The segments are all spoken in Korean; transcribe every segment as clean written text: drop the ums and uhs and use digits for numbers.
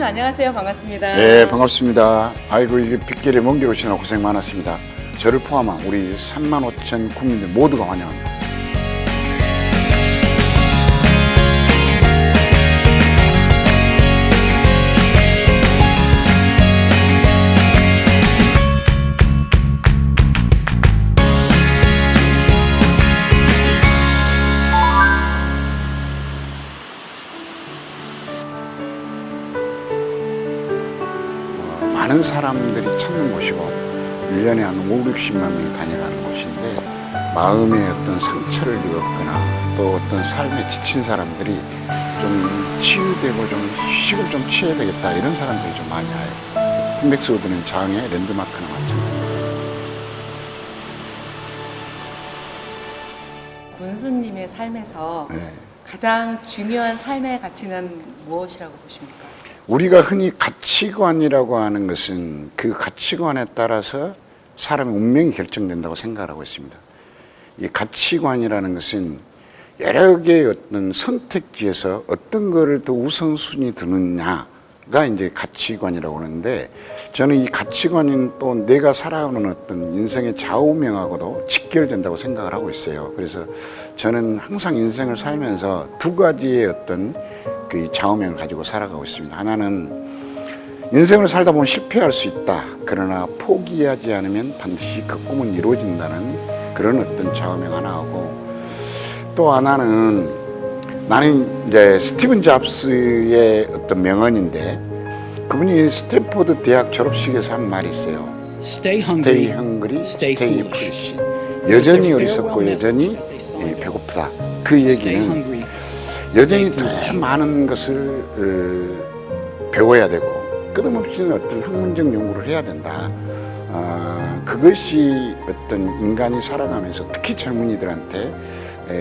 교수님 안녕하세요. 반갑습니다. 네, 반갑습니다. 아이고, 이게 빗길에 먼 길 오시느라 고생 많았습니다. 저를 포함한 우리 35,000 국민들 모두가 환영합니다. 많은 사람들이 찾는 곳이고 1년에 한 5, 60만 명이 다녀가는 곳인데 마음의 어떤 상처를 입었거나 또 어떤 삶에 지친 사람들이 좀 치유되고 좀 휴식을 좀 취해야 되겠다 이런 사람들이 좀 많이 와요. 흑맥스우드는 장의 랜드마크나 마찬가지입니다. 군수님의 삶에서 네. 가장 중요한 삶의 가치는 무엇이라고 보십니까? 우리가 흔히 가치관이라고 하는 것은 그 가치관에 따라서 사람의 운명이 결정된다고 생각하고 있습니다. 이 가치관이라는 것은 여러 개의 어떤 선택지에서 어떤 거를 더 우선순위 두느냐가 이제 가치관이라고 하는데, 저는 이 가치관은 또 내가 살아가는 어떤 인생의 좌우명하고도 직결된다고 생각을 하고 있어요. 그래서 저는 항상 인생을 살면서 두 가지의 어떤 그 좌우명을 가지고 살아가고 있습니다. 하나는 인생을 살다 보면 실패할 수 있다. 그러나 포기하지 않으면 반드시 그 꿈은 이루어진다는 그런 어떤 좌우명 하나하고, 또 하나는 나는 이제 스티븐 잡스의 어떤 명언인데, 그분이 스탠포드 대학 졸업식에서 한 말이 있어요. Stay Stay hungry, hungry, stay stay foolish. foolish. 여전히 어리석고 여전히 배고프다. 그 Stay 얘기는 hungry, 여전히 stay 더 foolish. 많은 것을 배워야 되고 끝없이 어떤 학문적 연구를 해야 된다. 그것이 어떤 인간이 살아가면서 특히 젊은이들한테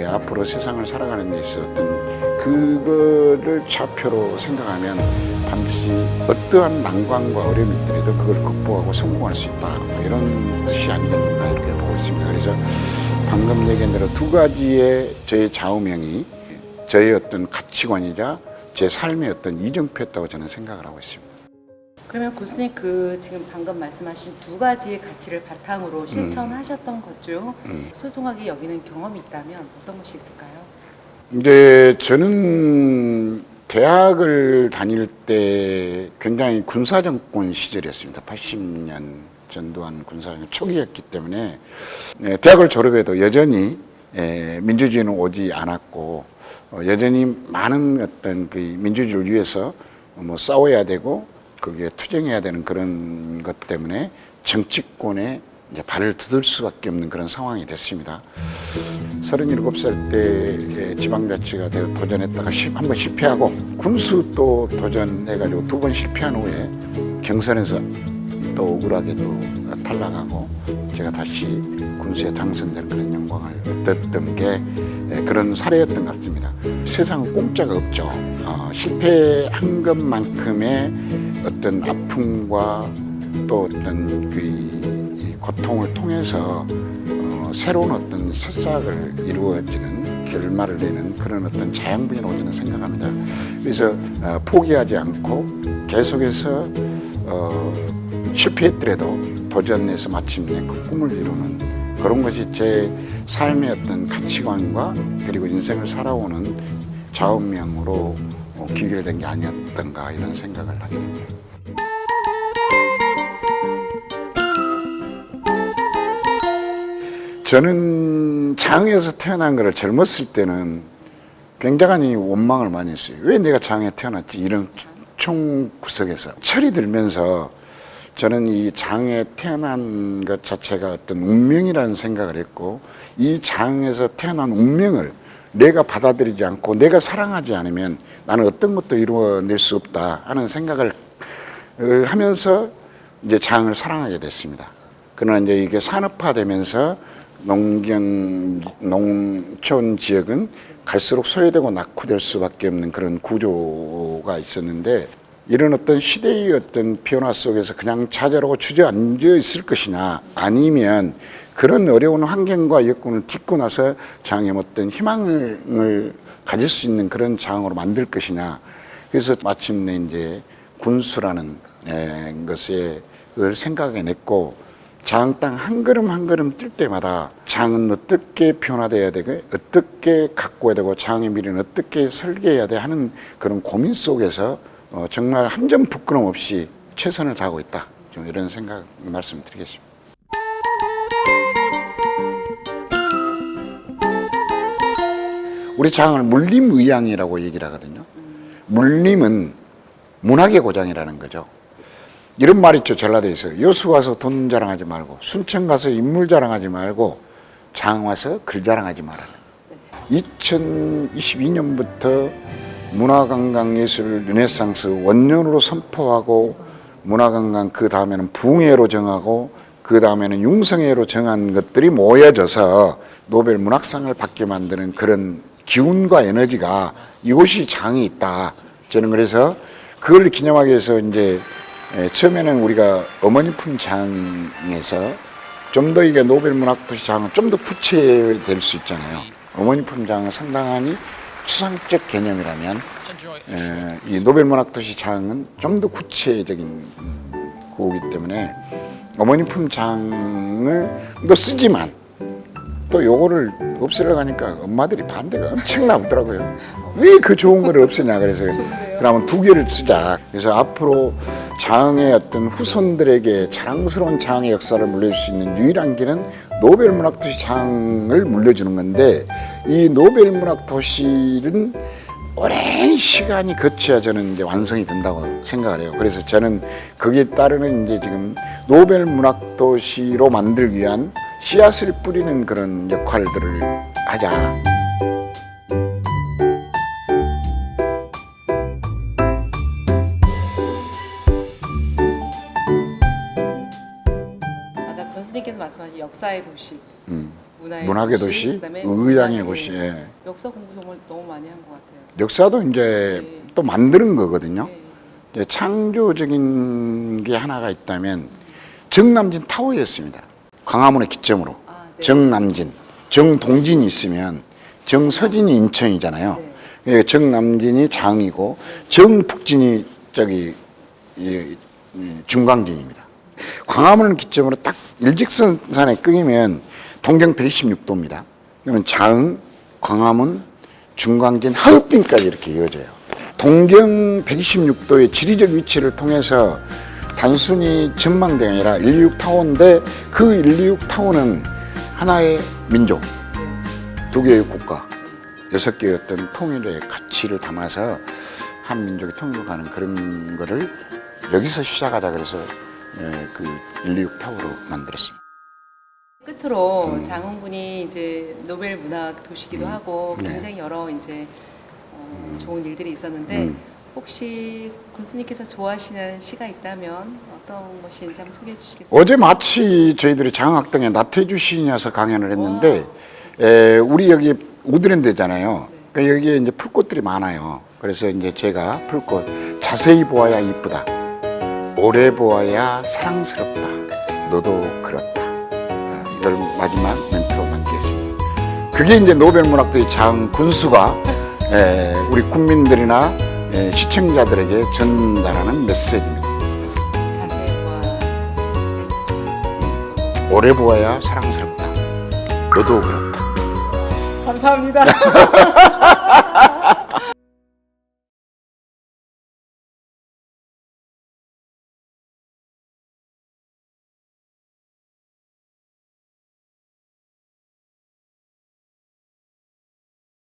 앞으로 세상을 살아가는 데 있어 어떤 그거를 좌표로 생각하면 반드시 어떠한 난관과 어려움이 있더라도 그걸 극복하고 성공할 수 있다. 이런 뜻이 아니겠는가 이렇게 보고 있습니다. 그래서 방금 얘기한 대로 두 가지의 저의 좌우명이 저의 어떤 가치관이자 제 삶의 어떤 이정표였다고 저는 생각을 하고 있습니다. 그러면 군수님 그 지금 방금 말씀하신 두 가지의 가치를 바탕으로 실천하셨던 것 중 소중하게 여기는 경험이 있다면 어떤 것이 있을까요? 이제 저는 대학을 다닐 때 굉장히 군사정권 시절이었습니다. 80년 전두환 군사정권 초기였기 때문에 대학을 졸업해도 여전히 민주주의는 오지 않았고 여전히 많은 어떤 그 민주주의를 위해서 뭐 싸워야 되고 거기에 투쟁해야 되는 그런 것 때문에 정치권에 이제 발을 디딜 수밖에 없는 그런 상황이 됐습니다. 37살 때 지방자치가 되어 도전했다가 한 번 실패하고 군수 또 도전해가지고 두 번 실패한 후에 경선에서 또 억울하게 또 탈락하고 제가 다시 군수에 당선된 그런 영광을 얻었던 게 그런 사례였던 것 같습니다. 세상은 공짜가 없죠. 실패한 것만큼의 어떤 아픔과 또 어떤 그 고통을 통해서 새로운 어떤 새싹을 이루어지는 결말을 내는 그런 어떤 자양분이라고 저는 생각합니다. 그래서 포기하지 않고 계속해서 실패했더라도 도전해서 마침내 그 꿈을 이루는 그런 것이 제 삶의 어떤 가치관과 그리고 인생을 살아오는 좌우명으로 귀결된 게 아니었던가 이런 생각을 하게 됩니다. 저는 장에서 태어난 것을 젊었을 때는 굉장히 원망을 많이 했어요. 왜 내가 장에 태어났지? 이런 총구석에서 철이 들면서 저는 이 장에 태어난 것 자체가 어떤 운명이라는 생각을 했고, 이 장에서 태어난 운명을 내가 받아들이지 않고 내가 사랑하지 않으면 나는 어떤 것도 이루어낼 수 없다 하는 생각을 하면서 이제 장을 사랑하게 됐습니다. 그러나 이제 이게 산업화되면서 농촌 지역은 갈수록 소외되고 낙후될 수밖에 없는 그런 구조가 있었는데, 이런 어떤 시대의 어떤 변화 속에서 그냥 좌절하고 주저앉아 있을 것이냐, 아니면 그런 어려운 환경과 여건을 딛고 나서 장에 어떤 희망을 가질 수 있는 그런 장으로 만들 것이냐. 그래서 마침내 이제 군수라는 것에 그걸 생각해냈고 장 땅 한 걸음 한 걸음 뛸 때마다 장은 어떻게 변화돼야 되고 어떻게 가꿔야 되고 장의 미래는 어떻게 설계해야 돼 하는 그런 고민 속에서 정말 한 점 부끄럼 없이 최선을 다하고 있다. 좀 이런 생각 말씀드리겠습니다. 우리 장을 물림의양이라고 얘기를 하거든요. 물림은 문학의 고장이라는 거죠. 이런 말 있죠. 전라도에서 여수 가서 돈 자랑하지 말고 순천 가서 인물 자랑하지 말고 장 와서 글 자랑하지 말아라. 2022년부터 문화관광예술 르네상스 원년으로 선포하고 문화관광 그 다음에는 붕해로 정하고 그 다음에는 융성회로 정한 것들이 모여져서 노벨 문학상을 받게 만드는 그런 기운과 에너지가 이곳이 장이 있다. 저는 그래서 그걸 기념하기 위해서 이제 처음에는 우리가 어머니 품장에서 좀 더 이게 노벨 문학도시 장은 좀 더 구체될 수 있잖아요. 어머니 품장은 상당히 추상적 개념이라면 이 노벨 문학도시 장은 좀 더 구체적인 거기 때문에 어머니 품장을 또 쓰지만 또 요거를 없애려고 하니까 엄마들이 반대가 엄청나 없더라고요. 왜 그 좋은 거를 없애냐 그래서 그러면 두 개를 쓰자. 그래서 앞으로 장의 어떤 후손들에게 자랑스러운 장의 역사를 물려줄 수 있는 유일한 길은 노벨 문학도시 장을 물려주는 건데 이 노벨 문학도시는 오랜 시간이 거쳐야 저는 이제 완성이 된다고 생각을 해요. 그래서 저는 거기에 따르는 이제 지금 노벨 문학도시로 만들기 위한 씨앗을 뿌리는 그런 역할들을 하자. 아까 군수님께서 말씀하신 역사의 도시, 문학의 도시, 그다음에 의향의 도시. 역사 공부 정말 너무 많이 한 것 같아요. 역사도 이제 또 만드는 거거든요. 네. 이제 창조적인 게 하나가 있다면 정남진 타워였습니다. 광화문의 기점으로. 네. 정남진, 정동진이 있으면 정서진이 인천이잖아요. 예, 정남진이 장이고 정북진이 저기 중광진입니다. 광화문을 기점으로 딱 일직선상에 끊이면 동경 126도입니다. 그러면 장, 광화문, 중광진, 하얼빈까지 이렇게 이어져요. 동경 126도의 지리적 위치를 통해서 단순히 전망대가 아니라 126 타워인데 그 126 타워는 하나의 민족, 두 개의 국가, 6개의 어떤 통일의 가치를 담아서 한 민족의 통일로 가는 그런 거를 여기서 시작하자 그래서 그 126 타워로 만들었습니다. 끝으로 장흥군이 이제 노벨 문학 도시기도 하고 네. 굉장히 여러 이제 좋은 일들이 있었는데 혹시 군수님께서 좋아하시는 시가 있다면 어떤 것인지 한번 소개해 주시겠어요? 어제 마치 저희들이 장학당에 나태주 시인이어서 강연을 했는데 우리 여기 우드랜드잖아요. 그러니까 여기에 이제 풀꽃들이 많아요. 그래서 이제 제가 풀꽃 자세히 보아야 이쁘다, 오래 보아야 사랑스럽다, 너도 그렇다. 이걸 마지막 멘트로 남기겠습니다. 그게 이제 노벨 문학도의 장 군수가 우리 국민들이나 시청자들에게 전달하는 메시지입니다. 자세히 봐. 오래 보아야 사랑스럽다, 너도 그렇다. 감사합니다.